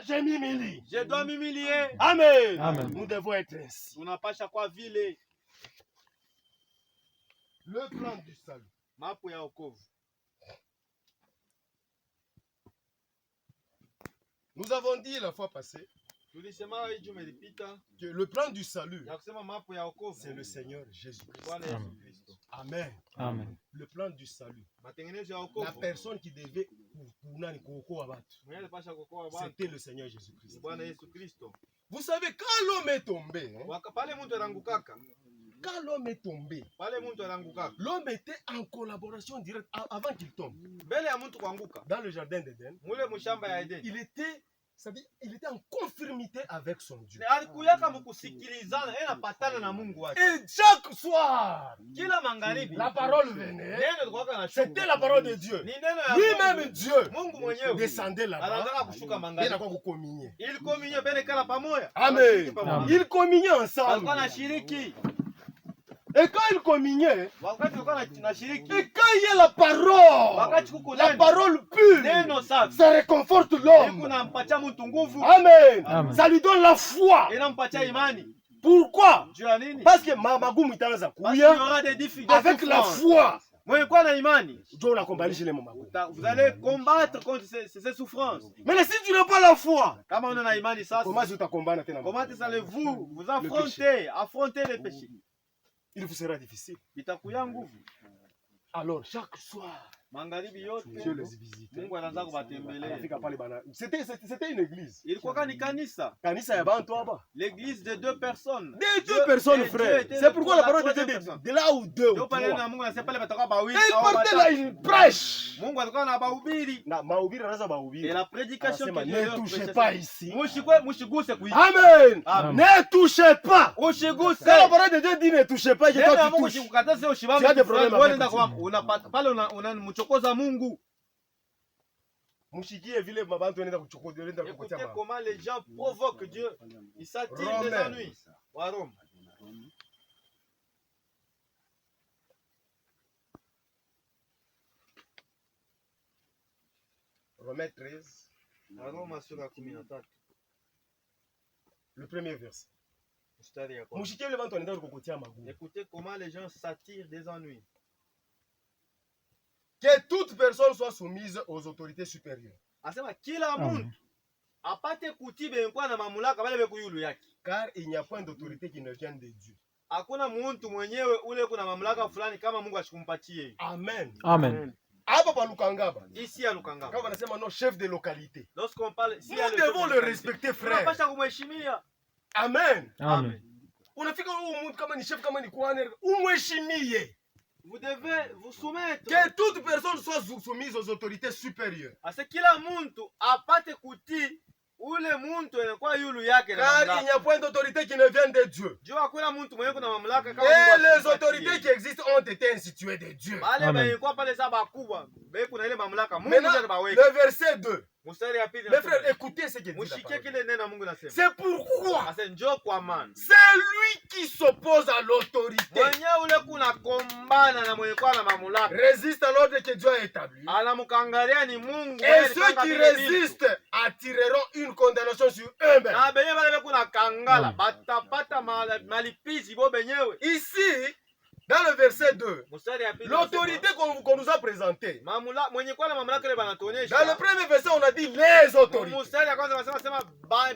je m'humilie. Je dois m'humilier. Amen. Amen. Nous devons être ainsi. Tunapasha kwa vile Le plan du salut. mapo ya wokovu. Nous avons dit la fois passée Tulisema hii juma ilipita que le plan du salut, ya kusema mapo ya wokovu c'est le Seigneur Jésus-Christ. Bwana Yesu Kristo. Amen. Amen. Le plan du salut. Matengenezo ya La wokovu. personne qui devait kuokoa watu, Mwenye alipasha kuokoa watu c'était le Seigneur Jésus-Christ. Bwana Yesu Kristo. Vous savez, quand l'homme est tombé, hein, Pale mtu anangukaka. quand l'homme est tombé, Pale mtu anangukaka. l'homme était en collaboration directe avant qu'il tombe. Mbele ya mtu kuanguka. Dans le jardin d'Éden, Mule mshamba ya Edeni. il était en conformité avec son Dieu. Alikuyaka mkusikilizana, yeye anapatana na Mungu wake. Et chaque soir, Kila magharibi la parole venait. neno likuwaka na C'était la parole de Dieu. Ni neno ya Lui-même, Dieu, Mungu mwenyewe descendait là-bas. anataka kushuka Il magharibi. a quoi communier. Ili kominyo bene kala pamoja. Amen. Pamoja. Ils communiaient ensemble. Alikuwa anashiriki. Et quand ils communiaient, Wakati alikuwa anashiriki. et quand il y a la parole, Wakati kuko la neno. parole pure, Neno safi. ça réconforte Ili l'homme. kunampatia mtu nguvu. Amen. Amen. Ça lui donne la foi. Inampatia imani. Pourquoi? Juu ya nini? Parce que magumu itaanza Parce qu'il y kuya aura des difficultés. avec la foi. Mwenye kuwa na imani. Dieu unakombalisha ile magumu. Vous allez combattre contre ces souffrances. Mais si tu n'as pas la foi, Kama una na imani sasa. comment utakombana tena? Comment allez-vous affronter les péchés? Il vous sera difficile. Itakuya nguvu. Alors chaque soir, Magharibi yote Dieu les visite. Mungu anaanza kuwatembelea. Anafika pale bana. C'était une église. Ilikuwa ni kanisa. Kanisa ya bantu hapa. L'église de deux personnes. Des deux personnes, Dieu frère. était C'est pourquoi la parole de troisième Dieu personne. de là où deux ou Ndio pale na trois. Mungu anasema pale patakuwa bawili. Et il au partait là, watatu. il prêche. Mungu alikuwa na bahubiri. Na mahubiri anaanza Et mahubiri. la prédication Anasema que Dieu ne touchez pas ici. Mushiguse kuishi. Amen. Amen. Ne touchez pas. Ushiguse. Quand la parole de Dieu dit ne touchez pas, je Neno toi ya tu Mungu touches. shikukataza ushibambe. Tu as des problèmes Wewe avec nenda Dieu. kwa unapata pale unamchokoza Mungu. Mushikie vile mabantu wanaenda kuchokoza, wanaenda kukotea Écoutez mambo. comment les gens provoquent Dieu. Ils s'attirent des Romains. ennuis. Wa Rome. Romains 13, Wa Roma sura ya 13. le premier verset. Mstari ya kwanza. Mushikie vile bantu wanaenda kukotea magumu. Écoutez comment les gens s'attirent des ennuis. Que toute personne soit soumise aux autorités supérieures. Asema kila Amen. mtu apate kutii benkuwa na mamlaka bale beku yulu yake. Car il n'y a point d'autorité qui ne vienne de Dieu. Hakuna muntu mwenyewe ule kuna mamlaka fulani kama Mungu ashikumpatie. Amen. Amen. Hapa pa Lukangaba. Ici ya Lukanga. Kama wanasema no chef de localité. Lorsqu'on parle si Nous devons le respecter, frère. Tunapasha kumheshimia. Amen. Amen. Unafika huyu mtu kama ni chef, kama ni kuhani, umheshimie. Vous devez vous soumettre. Que toute personne soit soumise aux autorités supérieures. Ase kila muntu apate kutii ule muntu anakuwa yulu yake na Car il mamlaka. n'y a point d'autorité qui ne vienne de Dieu. Juu hakuna muntu mwenye kuna mamlaka kama Et Mungu les ashikupatie. autorités qui existent ont été instituées de Dieu. Bale Amen. benye kwa pale sasa bakubwa, be kuna ile mamlaka Mungu Maintenant, ndiye baweka. le verset 2. Mstari ya pili. Mes frères, écoutez ce que dit la Mushikie parole. kile neno Mungu nasema. C'est pourquoi Ase njoo kwa maana. c'est lui qui s'oppose à l'autorité. Mwenye ule kuna kombana na mwenye kwa na mamlaka. Résiste à l'ordre que Dieu a établi. Anamukangalia ni Mungu. Et ceux qui résistent attireront une condamnation sur eux-mêmes. Na benye bale kuna kangala Mm. batapata malipizi bo benyewe. Ici, dans le verset 2, Mstari ya pili. l'autorité qu'on nous a présentée. mamlaka mwenye kwa na mamlaka ile banatuonyesha. Dans le premier verset, on a dit les autorités. Mstari ya kwanza wanasema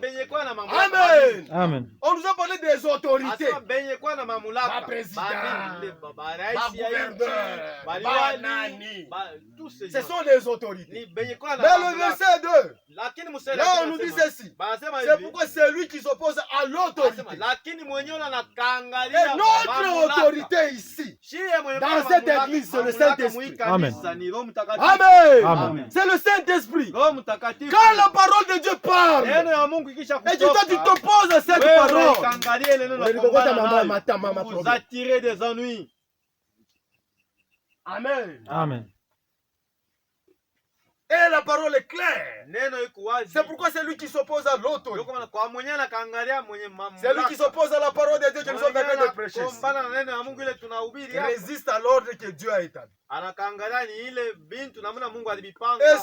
benye kwa na mamlaka. Amen. Amen. On nous a parlé des autorités. Asema benye kwa na mamlaka. Ba président, Ba rais ba ya gouverneur, ba ba liwali, nani. ba tous ces Ce gens. sont les autorités. Ni benye kwa na Dans le mamlaka. verset 2, Lakini mstari là ya on pili nous dit wanasema- ceci. Banasema C'est hivi. pourquoi c'est lui qui s'oppose à l'autorité. Anasema, lakini mwenyewe anakangalia Et notre mamlaka. autorité ici, Shie mwenye dans kwa cette mamlaka, église, c'est le mamlaka Saint-Esprit. mwi kanisa ni Roho Mtakatifu. Amen. Amen. C'est le Saint-Esprit. Roho Mtakatifu. Quand la parole de Dieu parle, Neno ya Mungu ikisha et toi tu kutoka, t'opposes à cette wewe parole, ukangalie ile neno la Unalikokota kumbana mama, nayo. mama, Vous problème. attirez des ennuis. Amen. Amen. Et Et la parole est claire. Neno iko wazi. C'est pourquoi c'est lui qui s'oppose à l'autorité. Ndio kwa mwenye anakaangalia mwenye mamlaka. C'est lui qui s'oppose à la parole de Dieu que nous sommes en train de prêcher. Kombana na neno ya Mungu ile tunahubiri hapa. Résiste à l'ordre que Dieu a établi. Anakaangalia ni ile bintu namna Mungu alibipanga. Et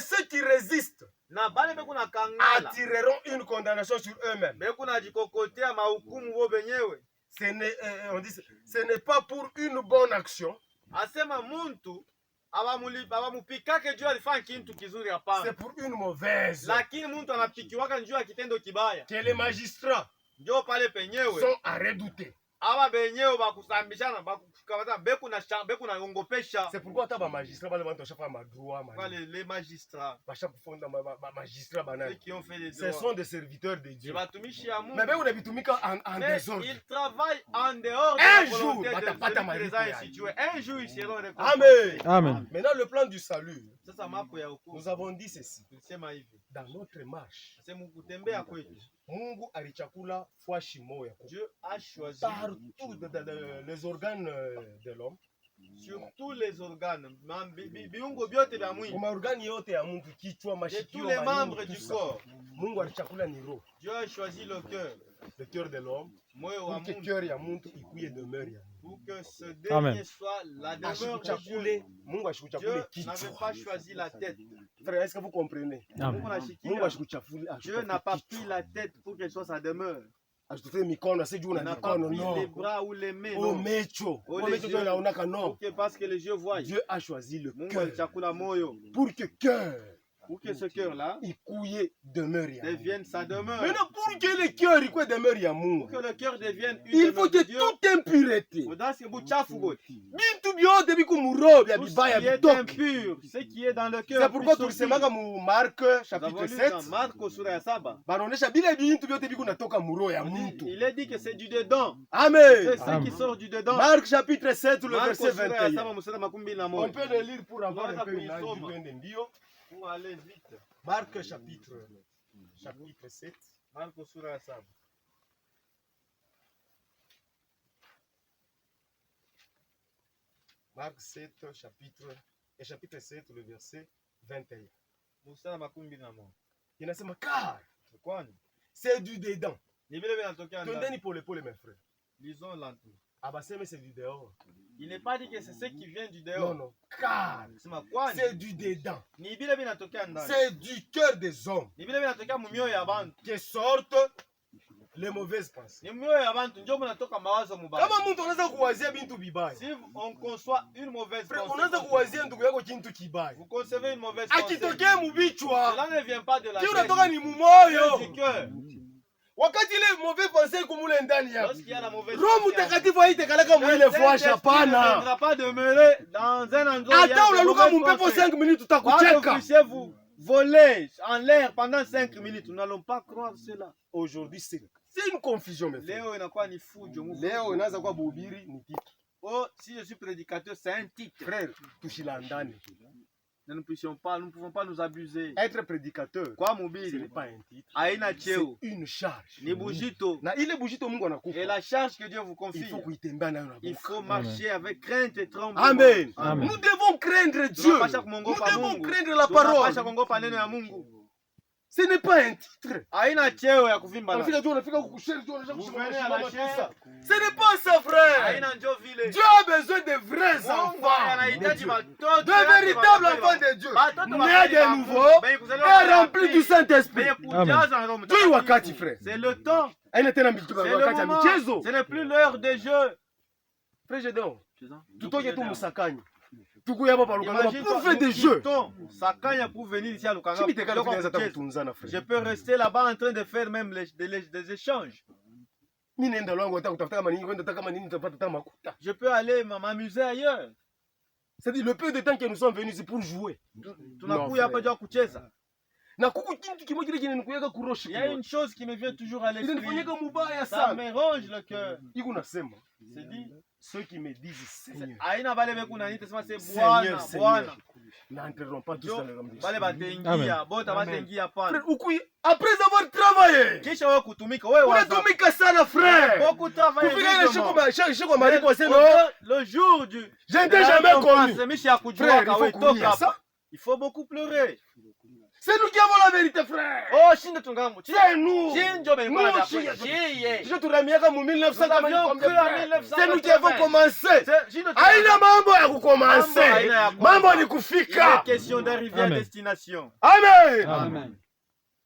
ceux qui résistent na bale beku na kangala attireront une condamnation sur eux-mêmes. Beku na jikokotea mahukumu bo benyewe. Ce n'est pas pour une bonne action. Asema muntu abamupikake juu alifanya kintu kizuri hapana. C'est pour une mauvaise. Lakini muntu anapikiwaka juu ya kitendo kibaya. Que les magistrats ndio pale penyewe sont à redouter. Aba benyewe bakusambishana bakukamata beku na ngongopesha. C'est pourquoi ta ba magistrat bale bantu chaque ma droit les magistrats chaque fonda ma magistrat banal. Qui ont fait les ce sont des serviteurs de Dieu. Batumishi ya Mungu. Mais beku na bitumika en désordre. Ils travaillent en dehors de la volonté de Dieu. Un jour ils seront récompensés. Amen. Amen. Maintenant le plan du salut. Sasa mapo ya hukumu. Nous avons dit ceci. Tulisema hivi. Dans notre marche. C'est kutembea kwetu. Mungu alichakula fwashi moya. Dieu a choisi partout les organes de l'homme. Sur tous les organes, biungo byote vya mwili. Kwa organe yote ya mtu, kichwa, mashikio, tous les membres du corps. Mungu alichakula ni roho. Dieu a choisi le cœur de l'homme. Moyo wa Mungu. Cœur ya mtu ikuye demeure ya. Pour que ce dernier soit la demeure de Dieu. Mungu ashikuchakule kichwa. Dieu n'avait pas choisi la tête. Frère, est-ce que vous comprenez? Mungu ashikuchakule. Dieu n'a pas pris la tête pour qu'elle soit sa demeure. Mikono si juu na mikono no. Les bras ou les mains. Au mecho. Ndio naonaka no. Parce que les yeux voient. Dieu a choisi le Mungu cœur. alichakula moyo. Pour que cœur. Pour que ce cœur-là devienne sa demeure. Maintenant, pour que le cœur demeure ya Mungu, pour que le cœur devienne une il faut que toute impureté, bintu byote bikumuro bya bibaya bitoke. Ce qui est dans le cœur. C'est pourquoi tulisemanga mu Marc chapitre 7. Marko sura ya 7. Banaonesha bile bintu byote bikunatoka muro ya mtu. Il est dit que c'est du dedans. Amen. C'est ce qui sort du dedans. Marc chapitre 7 le verset 21. On peut le lire pour avoir un peu une idée. Pour aller vite. Marc chapitre 7. Marko sura ya 7. Marc 7 chapitre 7 le verset 21. Inasema car c'est du dedans. Tendeni pole pole mes frères. Lisons lentement. Abaseme c'est du dehors. Il n'est pas dit que c'est ce qui vient du dehors. Non, car c'est du dedans. C'est du cœur des hommes que sortent les mauvaises pensées. Si on conçoit une mauvaise pensée, vous concevez une mauvaise pensée. Cela ne vient pas de la tête, du cœur. Wakati ile mauvais pensée kumule ndani yako. Lorsqu'il y a la mauvaise Roho Mtakatifu haitakalaka mwile fwashi hapana. Ne viendra pas demeurer dans un endroit. Hata unaluka mpepo 5 minutes tutakucheka. Vous vous voler en l'air pendant 5 minutes. Nous n'allons pas croire cela. Aujourd'hui c'est une confusion mes frères. Leo inakuwa ni fujo. Leo inaanza kuwa buhubiri ni titre. Oh, si je suis prédicateur, c'est un titre. Frère, tushila ndani. Nous ne pouvons pas nous abuser. Être prédicateur, ce n'est pas un titre. C'est une charge. Ni bujito. Na ile bujito Mungu anakupa. Et la charge que Dieu vous confie. Il faut marcher avec crainte et tremblement. Amen. Amen. Nous devons craindre Dieu. Nous devons craindre la parole. Ce n'est pas un titre. Ce n'est pas ça, frère. Dieu a besoin de vrais enfants. De véritables enfants de Dieu. Nés de nouveau et remplis du Saint-Esprit. C'est le temps. Ce n'est plus l'heure des jeux. Frère Gédéon, pour faire des jeux. Je peux rester là-bas en train de faire même des échanges. Je peux aller m'amuser ailleurs. C'est-à-dire le peu de temps que nous sommes venus, c'est pour jouer. Il y a une chose qui me vient toujours à l'esprit. Ça me ronge le cœur. C'est dit. Ceux qui me disent Seigneur, Seigneur, n'entreront pas tous dans le royaume de Dieu. Après avoir travaillé, le jour du... je n'ai jamais connu. Frère, il faut courir ça. Il faut beaucoup pleurer. C'est nous qui avons la vérité, frère. Oh, Chine Tungamu. C'est nous. Nous, c'est nous qui avons commencé. Aïna mambo ya kukomanse. Mambo ni kufika. Il est question d'arriver à destination. Amen. Amen.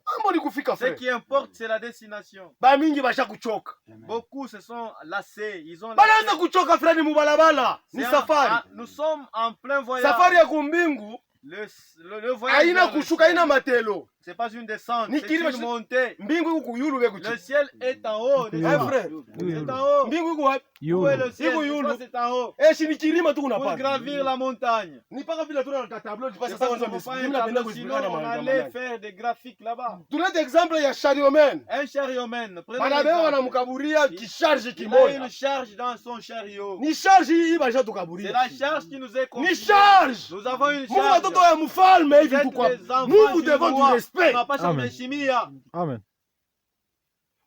Mambo ni kufika, Ce frère. qui importe, c'est la destination. Ba mingi basha kuchoka. Beaucoup se sont lassés. Ils ont Banaanza kuchoka, frère, ni mubalabala. Ni safari. Nous sommes en plein voyage. Safari ya kumbingu. Le voyage. Aina kushuka, aina matelo. C'est pas une descente, Ni c'est kilima une montée. Mbingu iko kuyulu beko Le ciel est en haut. Eh, frère. C'est en haut. Mbingu iko wapi? Où est le ciel? Iko yulu. C'est en haut. Eh, shini kilima tu Pour unapata. gravir la montagne. Ni paka vile tuna na tableau tu C'est passa pas ça qu'on on pas un tableau, sinon on allait faire des graphiques là-bas. Tulete exemple ya chariot. Un chariotman. Banabe wanamkaburia kisharge Il a kimoja. une charge dans son chariot. Ni charge hii basha C'est tukaburia. la charge qui nous est Ni confiée. charge. Nous avons une Mungu charge. watoto ya mfalme hivi tu kwa. Nous vous devons du respect. Amen.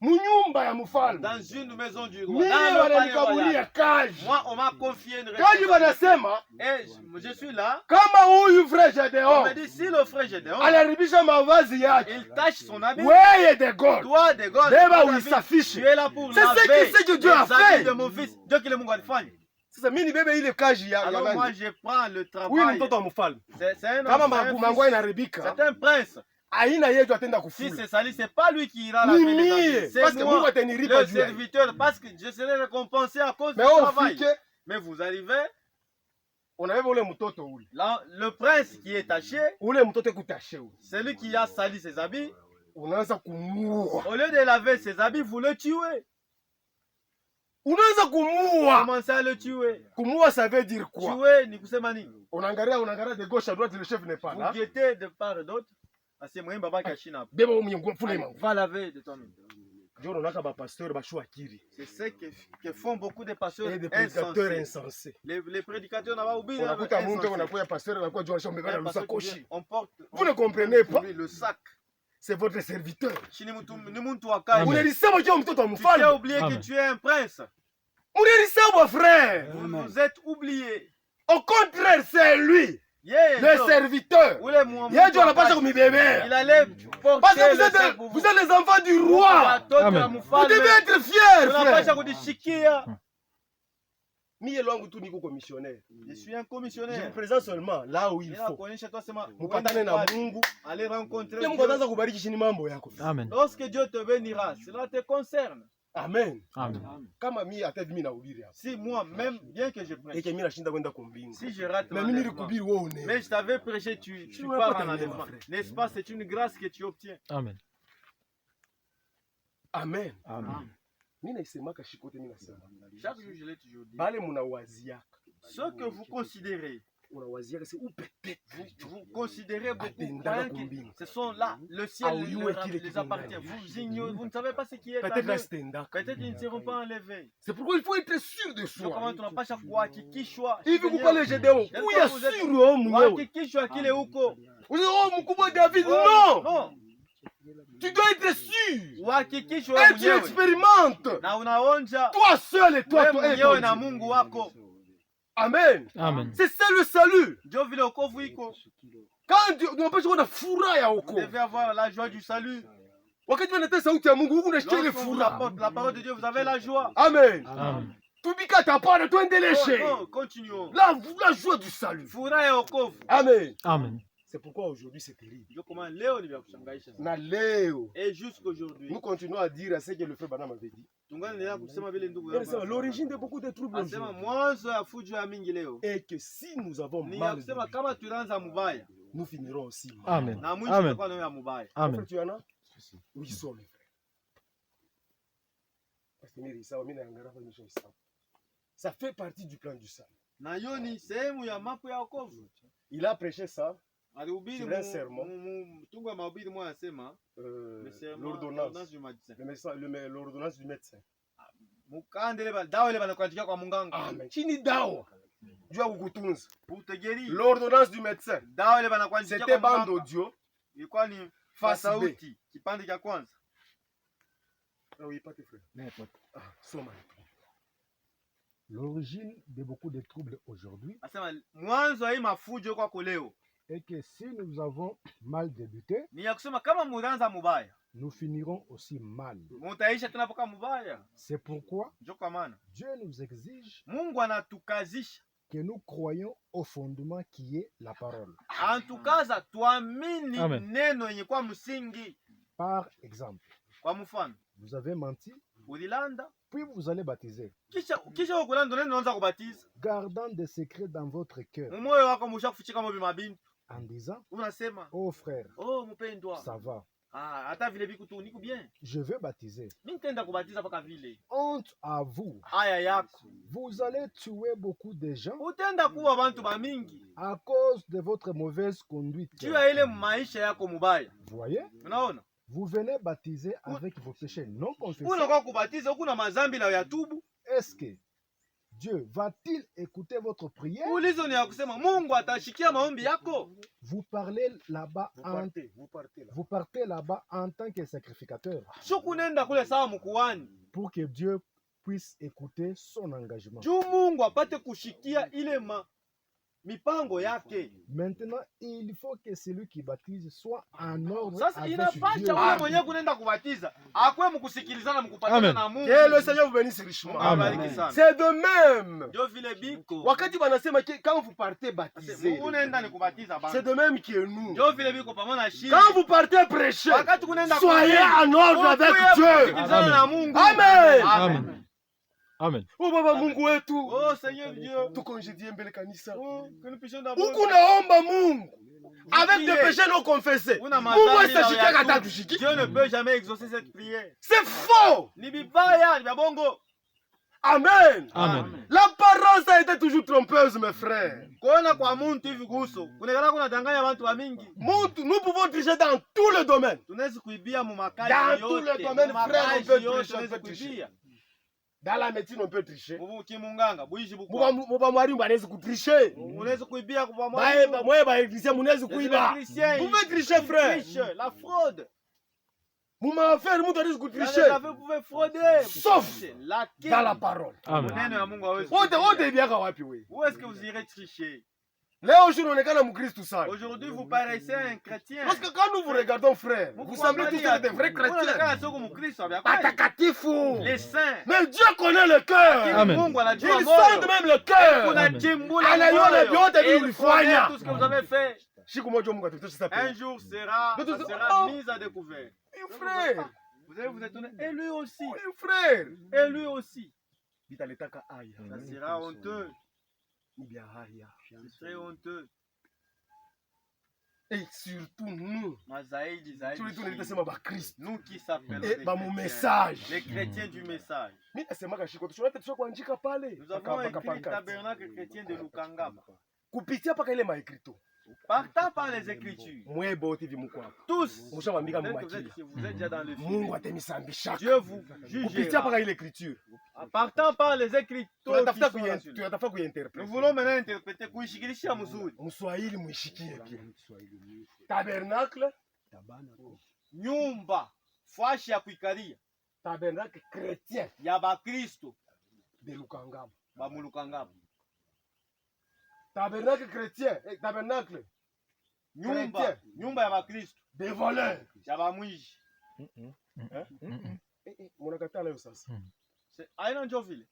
Munyumba ya mfalme. Dans une maison du roi. Mimi Dans le palais wananikaburia royal. kazi. Moi, on m'a confié une Kazi responsabilité. wanasema Et je suis là. kama huyu frère On Gedeon me dit, si le frère Gédéon, aliharibisha mavazi yake, il tâche son habit. weye de God Toi, de God, beba tu uisafishe. es là pour C'est ce laver que Dieu a les habits fait. de mon fils. Dieu qui le Mungu alifanya. Sasa mimi nibebe ile kazi ya Alors moi, nani? je prends le Huyu ni travail. mtoto wa mfalme. C'est un Kama homme, c'est un mangua fils. inaharibika, C'est un prince. aina yetu atenda Si kufula. c'est sali, c'est pas lui qui ira Ni laver les mie, habits. parce C'est que Mungu moi, atanilipa le juu ya hii. serviteur, parce que je serai récompensé à cause du Mais travail. ufike Mais vous arrivez, unabeba ule mtoto ule. là, le prince qui est taché, Ule mtoto kutashe ule. celui qui a sali ses habits, Unaanza kumuua. au lieu de laver ses habits, vous le tuez. Unaanza kumuua. Commencez à le tuer. Kumuua ça veut dire quoi? Tuer ni kusema nini? Unaangalia de gauche à droite, le chef n'est pas Vous là. guettez de part et d'autre. Asi mwenye baba kashina. Beba umyungu fule Allez, mangu. va laver de toi-même. Ndio unaona ba pasteur bashu akiri. C'est ce que font beaucoup de pasteurs Et des prédicateurs insensés. insensés. Les prédicateurs n'ont oublié. Unakuta mtu anakuwa pasteur anakuwa jua shambeka Un na pasteur qui lusakoshi. vient, on porte. Vous ne comprenez pas? Le sac. C'est votre serviteur. Chini ni muntu wa kazi. Unalisema jua mtoto wa Tu t'es mfalme. oublié que tu es un prince. Unalisema frère. Vous êtes oublié. Au contraire, c'est lui, Yeah, le serviteur. Ule mu- Yeye ndio mtu wa anapaswa kazi. kumibebea. Il allait porter Parce que le sac pour vous êtes les enfants du roi. Watoto Amen. wa Vous mfalme. devez être fiers, Tunapasha frère. kujishikia. Mie lwangu tu niko commissionnaire. Je suis un Je vous commissionnaire. présente seulement là où il Nina faut. kuonyesha tu sema Mupatane na Mungu. aller rencontrer Ile Mungu Dieu. ataanza kubariki chini mambo yako. Amen. Lorsque Dieu te bénira, cela te concerne. Amen. Amen. Kama mimi hata mimi nahubiri hapa. Si moi, même bien que je prêche, Eke mimi nashinda kwenda kumbingu. si je rate Na mimi l'enlèvement, nilikuhubiri wewe une. mais je t'avais prêché, tu Tu pars m'as en pas enlèvement. donné, frère. N'est-ce pas? C'est une grâce que tu obtiens. Amen. Amen. Amen. Mimi naisemaka shikote mimi nasema. Chaque jour, je l'ai toujours dit. Bale munawaziaka. Ce que vous considérez, Unawaziaka c'est ou peut-être vous considérez beaucoup, Atendaka croyez kumbingu. que ce sont là, le ciel Ah oui, leur- ouais, qu'il est les qui appartient. condamne. Vous ignorez, vous ne savez pas ce qui est en peut-être eux. rastendaka. Peut-être ils ne seront pas enlevés. C'est pourquoi il faut être sûr de Ndio soi. kama tunapasha kuhakikishwa Hivi kukale Gedeon, kuya sûr wewe mwenyewe. kuhakikishwa kile huko. Oh mkubwa David, Oh, non. no. Tu dois être sûr. Uhakikishwe wewe Et tu mwenyewe. expérimentes. Na unaonja Toi seul et toi, wewe toi et mwenyewe ton na Dieu. Mungu wako. Amen. Amen. C'est ça le salut. Ndio vile wokovu iko. Quand Dieu unapaswa kuwa na furaha ya Vous wokovu. devez avoir la joie du salut. Wakati unaletea sauti ya Mungu, huku unasikia ile Lorsqu'on vous furaha. apporte la parole de Dieu, vous avez la joie. Amen. Amen. Tubika tapana tuendeleshe. Oh, non, continuons. La joie du salut. Furaha ya wokovu. Amen. Amen. C'est pourquoi aujourd'hui c'est terrible. Ndio kama leo ni vya kushangaisha sana. Na leo, Et jusqu'aujourd'hui, nous continuons à dire à ce que le frère Branham avait dit. tungaendelea kusema vile ndugu Il yangu. dit, l'origine de beaucoup de troubles Anasema aujourd'hui mwanzo ya fujo ya mingi leo est que si nous avons ni ya mal, kusema kama tunaanza mubaya nous finirons aussi mal. Amen. na mwisho Amen. itakuwa nayo ya mubaya. Amen. Frère, tu en as? Oui, sont mes frères. Parce que mimi sawa, mimi naangalia kwa mission sawa. Ça fait partie du plan du salut. Na hiyo ni sehemu ya mapo ya wokovu. Il a prêché ça, Alihubiri C'est un sermon. mtungo wa mahubiri moja anasema le sermon, l'ordonnance. du médecin. L'ordonnance du médecin. Mukandele ba dawa ile banakuandikia kwa munganga. Amen. Chini dawa. Dieu a kukutunza. Pour te guérir. L'ordonnance du médecin. Dawa ile banakuandikia C'était kwa bande munganga. audio. Ilikuwa ni Face sauti, kipande cha kwanza. Ah oui, pas tes frères. Ah, soma. L'origine de beaucoup de troubles aujourd'hui Anasema mwanzo wa hii mafujo kwako leo Et que si nous avons mal débuté, ni ya kusema kama munaanza mubaya, nous finirons aussi mal. mutaisha tena poka mubaya. C'est pourquoi Ndio kwa maana Dieu nous exige Mungu anatukazisha que nous croyons au fondement qui est la parole. antukaza tuamini Amen. neno yenye kwa msingi. Par exemple, Kwa mfano, vous avez menti, ulilanda puis vous allez baptiser, kisha ukulanda neno unaanza kubatiza. gardant des secrets dans votre cœur, Moyo wako musha kufichika mobi mabintu. en disant, Unasema, oh frère, "Oh mpendwa, ça va, hata vile biku tu niko bien. je veux baptiser. Mimi nitaenda kubatiza paka vile." Honte à vous, Haya yako. vous allez tuer beaucoup de gens Utenda kuwa bantu ba mingi. à cause de votre mauvaise conduite. Juu ya ile maisha yako mubaya. Voyez, Unaona? vous venez baptiser avec vos péchés non confessés. Unakuwa kubatiza huku na mazambi na yatubu. Est-ce que Dieu va-t-il écouter votre prière? Ulizo ni ya kusema Mungu atashikia maombi yako. Vous parlez là-bas vous partez là-bas en tant que sacrificateur Shuku nenda kule sawa mkuani. pour que Dieu puisse écouter son engagement. Juu Mungu apate kushikia ile mipango yake. Maintenant, il faut que celui qui baptise soit en ordre Sasa avec inapasha Dieu. wewe mwenyewe kunenda kubatiza. Akwe mkusikilizana mkupatana Amen. na Mungu. Que le Seigneur vous bénisse richement. Abariki sana. C'est de même. Ndio vile biko. Wakati banasema quand vous partez baptiser, Mungu nenda ni kubatiza c'est bana. de même que nous. Ndio vile biko pamoja na shida. Quand vous partez prêcher, Wakati kunenda soyez en ordre avec Dieu. kusikilizana na Mungu. Amen. Amen. Amen. Oh baba Mungu wetu, Oh Seigneur Dieu. tukongedie mbele kanisa. Oh, que nous puissions d'abord. Huku naomba Mungu avec des péchés non confessés. Una Mungu mazambi na asishike hata yatubu. tushiki. Dieu ne peut jamais exaucer cette prière. C'est faux. Ni bibaya, ni babongo. Amen. Amen. L'apparence a été toujours trompeuse, mes frères. Kuona kwa muntu hivi kuhusu. Kunekana kuna danganya watu wa mingi. Nous pouvons tricher dans tous les domaines. Tunaweza kuibia mu makazi Dans yote. tous les domaines, Mu frère, makazi on peut yote tricher, on tunaweza peut tricher. kuibia. Dans la médecine, on peut tricher. Mu kimunganga, buishi bukwa. Muba mwarimu anaweza kutricher. Unaweza kuibia kwa Mwe ba église munaweza kuiba. Vous pouvez tricher, frère. La fraude. Muma affaire mtu anaweza Dans les kutricher. affaires, vous pouvez frauder. Sauf Laquelle? dans la parole. Amen. Neno ya Mungu hawezi. Wote biaka wapi wewe? Où est-ce que vous irez tricher? Leo je unaonekana mkristo sana. Aujourd'hui, vous paraissez un chrétien. Parce que quand nous vous regardons, frère, vous semblez tous être des vrais chrétiens. Patakatifu. Les saints. Mais Dieu connaît le cœur. Amen. Mungu anajua Il moyo. sonde même le cœur. Unajimbula Anaiona moyo. vyote Et il vilifanya. connaît tout ce que vous avez fait. Siku moja Mungu atatutisha Un pia. jour ça D'autres sera disent, mis à découvert. Oui, frère. Vous allez vous étonner. Et lui aussi. Oui, frère. Et lui aussi. Bitaletaka aya. Ça sera honteux. Ni bia haya. C'est très honteux. Et surtout nous. Mazaidi, zaidi. Surtout nous tunasema ba Kristo. Nous qui s'appellent Et ba mu message. les chrétiens du message. Mimi nasemaka shiko tushonate tusha kuandika pale. Nous avons écrit tabernacle chrétien de Lukangaba. Kupitia paka ile maekrito. Partant par les Écritures. Mwe bote vimuko hapa. Tous. Mushabambika mu Vous makili. êtes déjà dans le Mungu film. atemisambishaka. Dieu vous Kupitia jugera. paka ile écriture. Partant par les Écritures. Tunatafuta kuinterprete. Nous voulons maintenant interpréter kuishikilisha mzuri. Mswahili muishikie pia. Tabernacle, Nyumba fashi ya kuikalia tabernacle chrétien ya Bakristo de Lukangaba. ba mulukangaba. Tabernacle chrétien, tabernacle Nyumba ya Bakristo des voleurs. ya bamwishi. Munakataa leo sasa. Aina njo vile.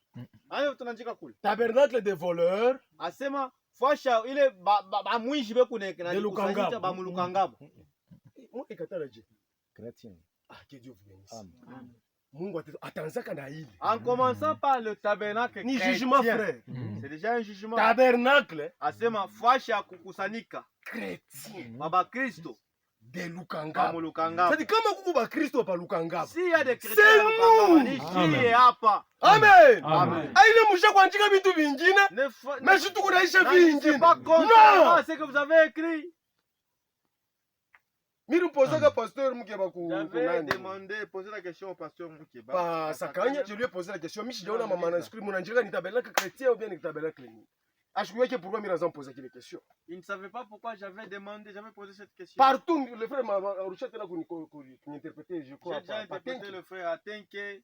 Aina tunanjika kule. Tabernacle des voleurs Asema fasha ile bamwishi bekuneke na de Lukangaba. ba mulukangaba. Mungu ikatala je? Chrétien. Ah, que Dieu vous bénisse. Mungu atanzaka na hili. En commençant par le tabernacle Ni chrétien. jugement, frère. C'est déjà un jugement. Tabernacle Asema fasha kukusanika chrétien baba Kristo de ba Lukangaba. mulukangaba. C'est kama kuku ba Kristo pa Lukangaba. Si ya de chrétiens C'est Lukangaba, nous. ni Amen. shie hapa. Amen. Amen. Aile musha kuandika vitu vingine. Mais surtout kunaisha vingine. C'est pas contre Non. ce que vous avez écrit. Miri posaka pasteur Mukeba J'avais kunani. demandé, posé la question au pasteur Mukeba. Pa Sakanya, je lui ai posé la question. Mishi jaona mama manuscrit munanjika ni tabernacle chrétien ou bien ni tabernacle nini? Ashikuweke pourquoi mimi nazam poser kile question. Il ne savait pas pourquoi j'avais demandé, j'avais posé cette question. Partout le frère m'a arusha tena interpréter je crois. J'ai déjà interprété le frère Atenke.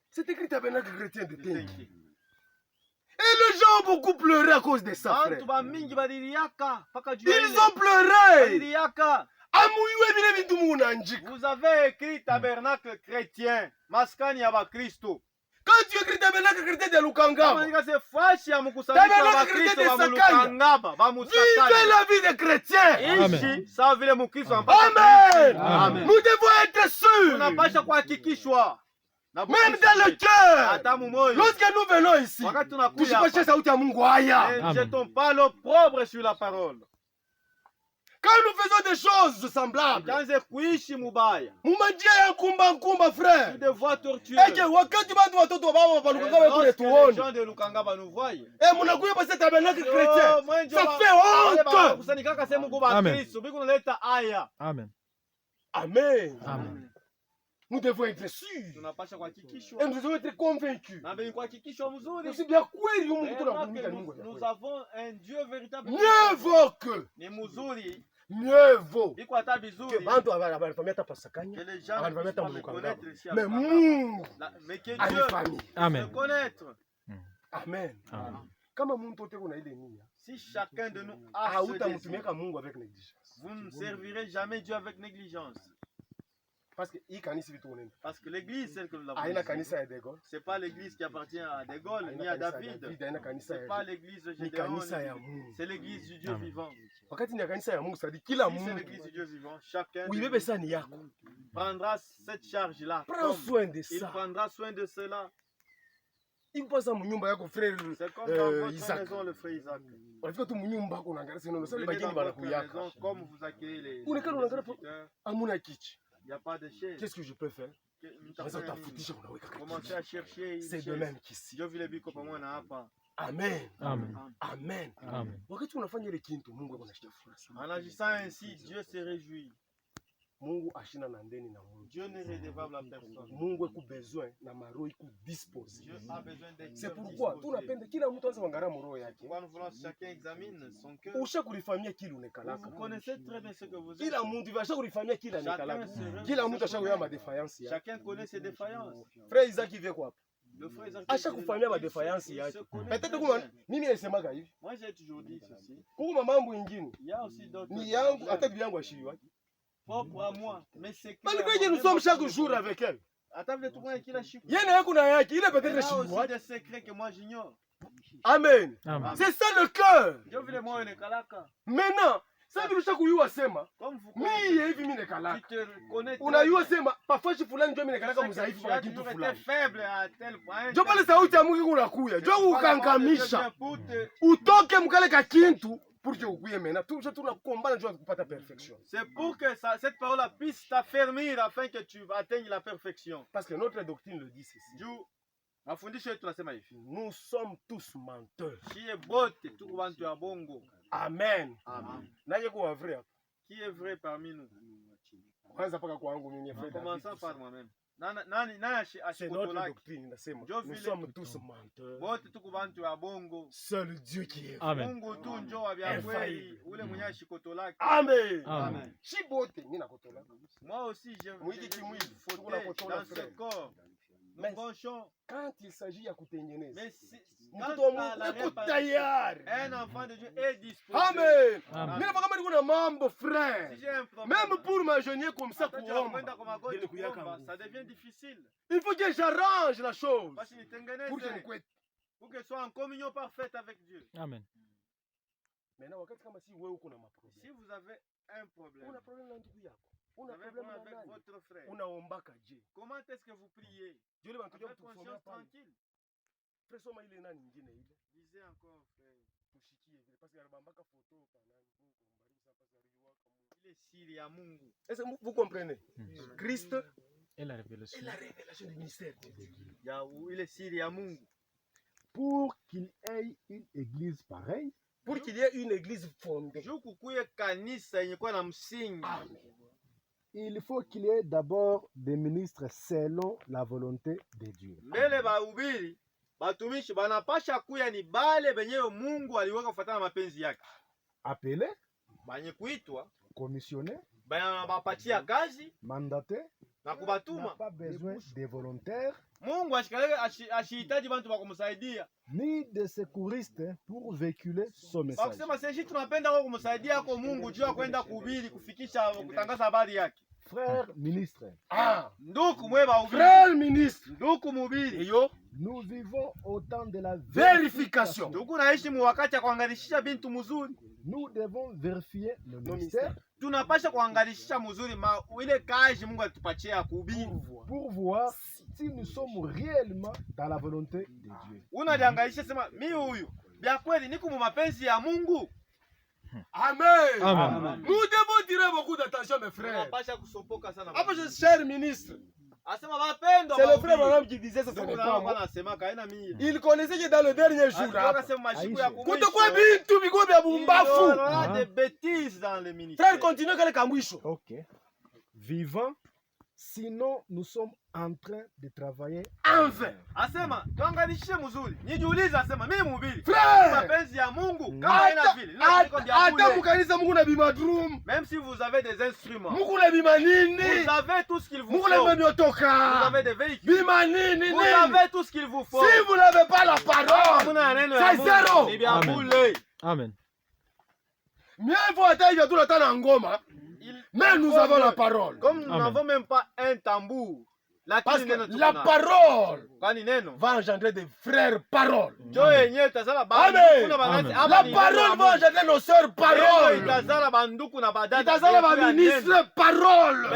C'est écrit tabernacle chrétien de Tenki. Tenke. Et le Les gens ont beaucoup pleuré à cause de ça, frère. Bantu ba mingi baliliaka mpaka juu. Ils ont pleuré. Baliliaka. Vous avez écrit tabernacle chrétien, maskani ya bakristo. Quand tu écris tabernacle chrétien de Lukangaba, c'est fâche ya mukusanyika wa bakristo ba Lukangaba, ba Musakani. Vivez la vie des chrétiens. Ishi sawa vile mukristo Amen. Amen. Nous devons être sûrs. Tunapasha kuhakikishwa. Même dans le cœur. Hata mumoyo. Lorsque nous venons ici, tushikoshe sauti ya Mungu haya. Ne jetons pas l'opprobre sur la parole. Quand nous faisons des choses semblables, Tuanze kuishi mubaya. mumanjia ya nkumba frère. Tu devois torturer. Eke wakati watu watoto baba pa Lukangaba kule Les tuone. gens de Lukangaba nous voient. Munakuya passer tabernacle chrétien. Ça fait honte. Kusanikaka sehemu kwa Kristo, biko naleta aya. Amen. Amen. Amen. Nous devons être sûrs. Tunapasha kuhakikishwa. Et nous devons être convaincus. Na bei kuhakikishwa mzuri. C'est bien kweli Mungu tunakutumika Mungu. Nous avons un Dieu véritable. Mieux vaut que. Ni mzuri. Mieux vaut. Biko hata bizuri. Que bantu abanafamia hata pasakanya. Que les gens abanafamia hata puissent Mulukangaba. reconnaître. Mais Mungu. Mais que a Dieu une famille. Amen. Connaître. Amen. Amen. Kama Mungu tote kuna ile nia. Si chacun de nous a ce hautamtumiaka Mungu avec négligence. vous ne servirez jamais Dieu avec négligence. Parce que hii kanisa vitu unaenda. Parce que l'église, celle que nous avons. Haina kanisa ya De Gaulle. C'est pas l'église qui appartient à De Gaulle ni à David. C'est pas l'église de Gédéon. C'est l'église du Dieu vivant. Wakati ni kanisa ya Mungu sadi kila Si c'est Mungu. l'église du Dieu vivant, chacun Uibebe sani yako. prendra cette charge-là. Prends soin de Il ça. prendra soin de cela. Il pasa munyumba yako frère C'est comme dans votre Isaac. maison, le frère Isaac. Unafika tu munyumba yako unaangalia sasa ndio sasa Venez bageni dans bana votre kuyaka. maison, comme vous accueillez les visiteurs. Amuna kichi. il n'y a pas de chaise. Qu'est-ce que je peux faire? Sasa utafutisha unaweka Commencez à chercher. c'est de même qu'ici. Dieu vile biko pamoja na hapa. Amen. Amen. Amen. Amen. Wakati unafanya ile kitu Mungu anashikia furaha sana. En agissant ainsi, Dieu se réjouit. Mungu ashina na ndeni na Mungu. Dieu n'est redevable à personne. Mungu eku besoin na maro eku dispose. Dieu a besoin d'être. C'est pourquoi tunapenda kila mtu anza kuangalia roho yake. Pourquoi nous voulons que chacun examine son cœur. Usha kulifanyia kile unekalaka. Vous connaissez très bien ce que vous êtes. Kila mtu vasha kulifanyia kile unekalaka. Kila mtu ashakuya madefayance yake. Chacun connaît ses défaillances. Frère Isaac vient quoi? Le frère Isaac Asha kufanyia madefayance yake. Peut-être kuma mimi nasemaga hivi. Moi j'ai toujours dit ceci. Kuna mambo mengine. Il y a aussi d'autres. Ni yangu hata bibi yangu ashiri wake. Propre à moi, mais c'est que Malgré nous sommes chaque jour avec elle. attends le tout monde qui la chic. Yeye na yako na yake, ile peut-être Il y a ashiri aussi wake. des secrets que moi j'ignore. Amen. Amen. C'est ça le cœur. Dieu vile moi ne kalaka. Maintenant, sasa bila kuyua sema, Comme vous mimi connaissez, hivi mimi tu nekalaka. te connais. Unayua sema, pafashi fulani ndio mimi nekalaka Tu mzaifu as kwa kitu toujours été fulani. faible à tel point. Ndio pale sauti ya Mungu unakuya. Ndio ukangamisha. Pour te Utoke mkale ka kintu pour que ukuye mena. Tunakombana ndio kupata perfection. C'est pour que cette parole puisse t'affermir afin que tu atteignes la perfection. Parce que notre doctrine le dit ceci. Juu mafundisho yetu nasema hivi. Nous sommes tous menteurs. Qui est bote tuko bantu ya bongo. Amen. Amen. Naje kuwa vrai. Qui est vrai parmi nous? Kwanza paka kwangu mimi En frère. commençant par moi-même. Nani C'est notre ashikotolaki. doctrine nasema. Ndio Nous vile sommes tous menteurs. Bote tuko bantu ya bongo. Seul Dieu qui est. Amen. Mungu tu njo wa vya kweli. Ule mwenye ashikotolaki. Amen. Amen. Shi bote mimi nakotola. Moi aussi j'ai Mwili kimwili, fauté tuko na kotola dans ce frère. corps. Mais- Nous penchons. Quand il s'agit ya kutengeneza. Mais si, Mtoto wa quand à la Mungu uko réparation, tayari. un enfant de Dieu est disposé. Amen. Amen. Mimi nafahamu kama niko na mambo frère. Si j'ai un problème, Même pour m'agenouiller comme ça quand tu kuomba. vas comme à gauche, Ndio kuyaka kuomba, Mungu. ça devient difficile. Il faut que j'arrange la chose Parce qu'il t'engaine, pour que nikwe. pour que soit en communion parfaite avec Dieu. Amen. Maintenant wakati kama si wewe uko na maproblème. Si vous avez un problème, Una problème na ndugu yako. vous Una avez un problème problème na avec nani? votre frère, Unaombaka je. comment est-ce que vous priez? Dieu le bantu Avec kutusomea conscience pale. tranquille. Frère soma ile nani nyingine ile. Lisez encore, frère. Tushikie vile parce que anabambaka photo pa nani. Mungu mbariki sana parce que aliwaka Mungu. Il est siri ya Mungu. Est-ce que vous comprenez? Christ Et la révélation. est la révélation du ministère de Dieu. Il est siri ya Mungu. Pour qu'il ait une église pareille, Pour qu'il y ait une église fondée. Juu kukuye kanisa yenye kuwa na msingi. Amen. il faut qu'il y ait d'abord des ministres selon la volonté de Dieu. Mbele bahubiri, batumishi banapasha kuya ni bale benyewe Mungu aliweka kufuatana na mapenzi yake. Appelé, Banye kuitwa, commissionné, bapatia kazi, mandaté, Na kubatuma. Pas besoin des volontaires. Mungu ashihitaji bantu wa kumsaidia. Ni des secouristes pour véhiculer son message. Wakisema sisi tunapenda wao kumsaidia kwa Mungu juu ya kwenda kuhubiri, kufikisha, kutangaza habari yake. Frère ministre. Ndugu mweba ubiri. Frère ministre. Ndugu mhubiri. Yo. Nous vivons au temps de la vérification. Ndugu naishi mu wakati ya kuangalisha bintu mzuri. Nous devons vérifier le ministère. Tunapasha kuangalisha mzuri ile kazi Mungu atupatia kuhubiri. Pour voir si nous sommes réellement dans la volonté de Dieu. Unajiangalisha sema mimi huyu bia kweli niko mu mapenzi ya Mungu. Amen. Amen. Nous devons tirer beaucoup d'attention mes frères. Tunapasha kusopoka sana. Hapa cher ministre. Asema wapendo. C'est le frère Branham qui disait ça, ce n'est pas moi. Il connaissait que dans le dernier jour kutakuwa bintu biko bya bumbafu. Des bêtises dans le ministère. Frère, continue kale kamwisho. OK. Vivant, sinon nous sommes en train de travailler en vain. Asema tuangalishe mzuri. Nijiulize asema mimi mhubiri. Frère, mapenzi ya Mungu kama ina vile. Hata mkanisa Mungu na bimadrum. Même si vous avez des instruments. Mungu na bimanini. Vous avez tout ce qu'il vous faut. Mungu na bimaniotoka. Vous avez des véhicules. Bimanini. Vous avez tout ce qu'il vous faut. Si vous n'avez pas la parole, c'est zéro. Ni bien boulé. Amen. Mieux vaut attendre tout le temps en ngoma. Mais nous avons la parole. Comme nous n'avons même pas un tambour. Parce que la parole va engendrer des frères paroles. Amen. La parole va engendrer nos sœurs paroles. Itazala ministre parole.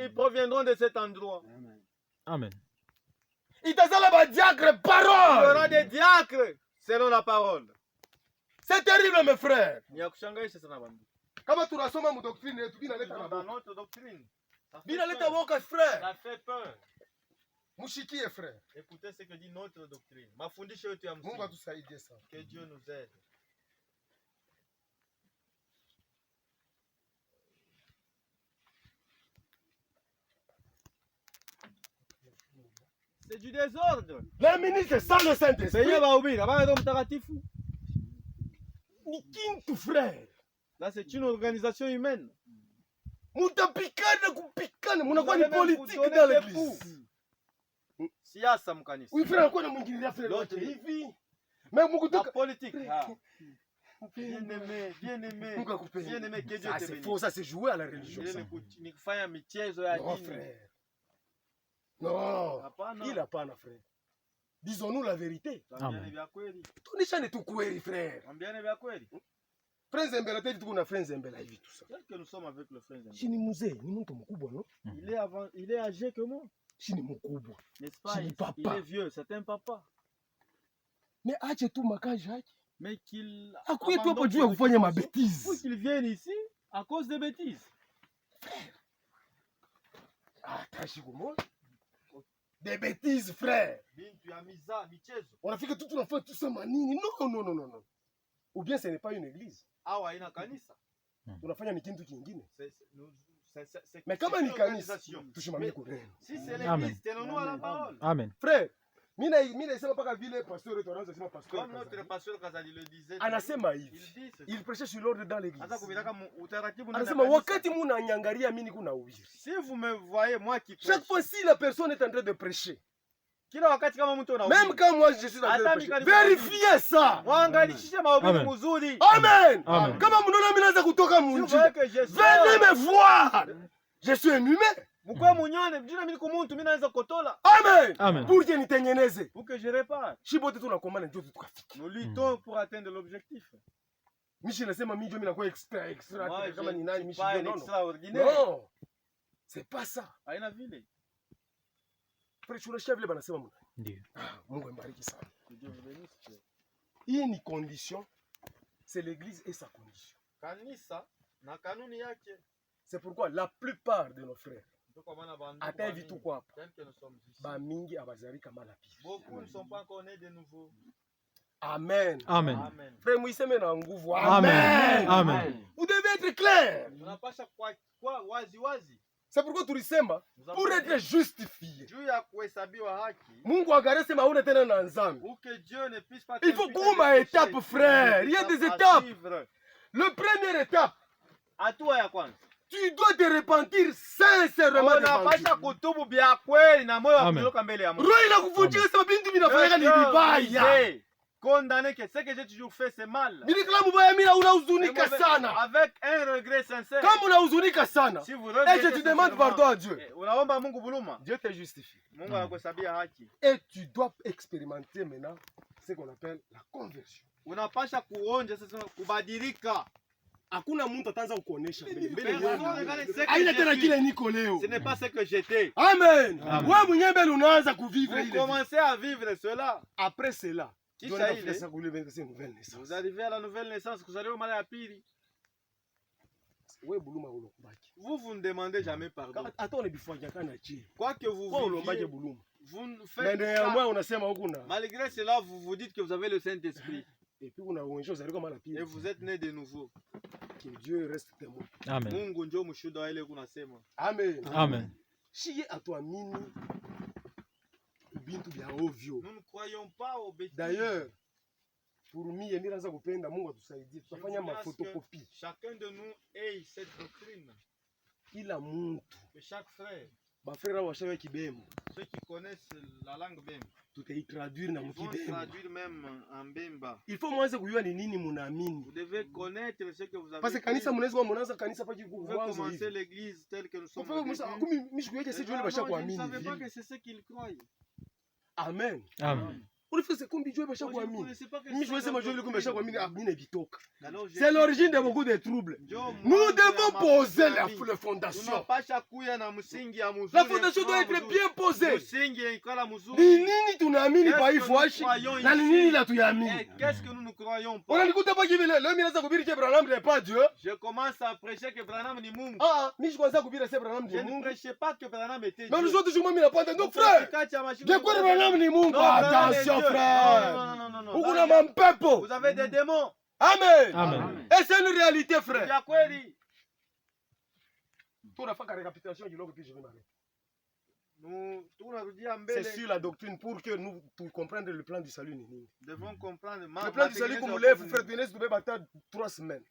Ils proviendront de cet endroit. Amen. Itazala diacre parole. Il y aura des diacres selon la parole. C'est terrible mes frères. Kama tunasoma mu doctrine yetu binaleta na dans notre doctrine. Binaleta boka frère. Ça fait peur. Mushikie frère. Écoutez ce que dit notre doctrine. Mafundisho yetu ya msingi. Mungu atusaidie sana. Que Dieu nous aide. C'est du désordre. Les ministres sans le Saint-Esprit. Seigneur va ouvrir. Avant Roho Mtakatifu. Ni kintu frère. Là c'est une organisation humaine. Mutapikana kupikana, munakuwa ni politique dans l'église. Siasa mkanisa. Oui frère, kwa mwingine frère wote hivi. Mais mkutoka politique. Bien-aimé, bien-aimé. Bien-aimé que Dieu te bénisse. C'est faux, ça c'est jouer à la religion. Ni kufanya michezo ya dini. Non frère. Non. Il a pas na frère. Disons-nous la vérité. Tunishane tu kweli frère. Ambiane vya kweli. Frère Zembela tete tuko na frère Zembela hivi tout ça. Tel que nous sommes avec le frère Zembela. Chini mzee, ni mtu mkubwa no? Il est âgé que moi. Chini mkubwa. N'est-ce pas? Il est vieux, c'est un papa. Mais ache tu makaji yake. Mais qu'il akuye tu hapo juu ya kufanya mabêtises. Faut qu'il vienne ici à cause des bêtises. Frère. Ah, tashi kumo. Des bêtises frère. Bintu ya miza, michezo. Unafika tu tunafanya tout ça manini. Non. Ou bien ce n'est pas une église. Awa ina kanisa. Tunafanya ni kintu kingine. C'est mais kama ni kanisa, tushimamie kuneno. Si c'est l'église, tenons-nous à la parole. Amen. Frère, mimi nasema paka vile pasteur wetu anaanza sema pasteur. Comme notre pasteur Kazali le disait. Anasema hivi. Il prêchait sur l'ordre dans l'église. Sasa kubilaka utaratibu na. Anasema wakati muna nyangaria mimi niko na uhiri. Si vous me voyez moi qui prêche. Chaque fois si la personne est en train de prêcher. Kila wakati kama mtu anahubiri. Même quand moi je suis en train de prêcher. Vérifiez ça. Mwangalishe mahubiri mzuri. Amen. Amen. Kama mnaona mimi naanza kutoka munji. Venez me voir. Je suis un humain. Mkwe munyone, mjina mimi niko muntu, mimi naweza kotola. Amen. Amen. Pour que nitengeneze. Pour que je répare. Shibote tunakomana ndio tukafika. Nous luttons pour atteindre l'objectif. Mishi nasema mimi ndio mimi nakuwa extra kama ni nani mishi non. Extraordinaire. Non. C'est pas ça. Haina vile. Tunashia vile banasema mwana. Ndio. Mungu ambariki sana. Hii ni condition. C'est l'église et sa condition. Kanisa na kanuni yake. C'est pourquoi la plupart de nos frères hata vitu kwa hapa ba mingi abazari kama la pili. Beaucoup ne sont pas encore nés de nouveau. Amen. Amen. Frère muiseme na nguvu. Amen. Amen. Vous devez être clair. Tunapasha kwa wazi. C'est pourquoi tulisema pour être justifié. Juu ya kuhesabiwa haki. Mungu agaresema hauna tena na nzambi. Pour que Dieu ne puisse pas. Il faut kuma étape frère. Il y a des étapes. Le première étape. Hatua ya kwanza. Tu dois te repentir sincèrement. Unapasha kutubu bya kweli na moyo wa kuondoka mbele ya Mungu. Roho inakuvunjika sababu bintu vinafanyika ni vibaya. Condamner que ce que j'ai toujours fait c'est mal. Bilikala mubaya mimi unahuzunika sana. Avec un regret sincère. Kama unahuzunika sana. Si vous et je te demande pardon à Dieu. Unaomba Mungu buluma. Dieu te justifie. Mungu anakuhesabia haki. Et tu dois expérimenter maintenant ce qu'on appelle la conversion. Unapasha kuonja sasa kubadilika. Hakuna mtu ataanza kukuonesha mbele aina tena kile niko leo. Ce n'est pas ce que j'étais. Amen. Wewe mwenyewe mbele unaanza kuvivre ile. Vous commencez à vivre cela. Après cela, vous arrivez à la nouvelle naissance, vous allez au mara ya pili. Vous ne demandez jamais pardon. Quoi que vous viviez, vous ne faites pas. Malgré cela, vous vous dites que vous avez le Saint-Esprit. Et vous êtes né de nouveau. Que Dieu reste témoin. Amen. Mungu ndio mshuhuda wa ile kunasema. Amen. Amen. Nous ne croyons pas aux bêtises. D'ailleurs, pour mimi ninaanza kupenda Mungu atusaidie. Tutafanya mafotokopie. Chacun de nous ait cette doctrine. Kila mtu. Chaque frère. Ba frère washawe kibemo. Ceux qui connaissent la langue bemba. Tutaitraduire na mkibemba. Ils vont traduire même en bemba. Il faut mwanze kujua ni nini munaamini. Vous devez connaître ce que vous avez. Parce que kanisa mnaanza kanisa pa vous pouvez commencer l'église telle que nous sommes. Mimi basha kuamini. Je ne savais pas que c'est ce qu'ils croient. Amen. Amen. C'est l'origine de beaucoup de troubles. Nous devons poser la fondation. La fondation doit être bien posée. Qu'est-ce que nous ne croyons pas? Je commence à prêcher que Branham ni Mungu. Je ne prêchais pas que Branham était Dieu. Attention frère. Non. Vous avez des démons. Amen. Amen. Et c'est une réalité frère. C'est sur la doctrine pour que nous comprenions le plan du salut. Nous devons comprendre. Le plan du salut, comme vous l'avez fait, frère, vous devez battre 3 semaines.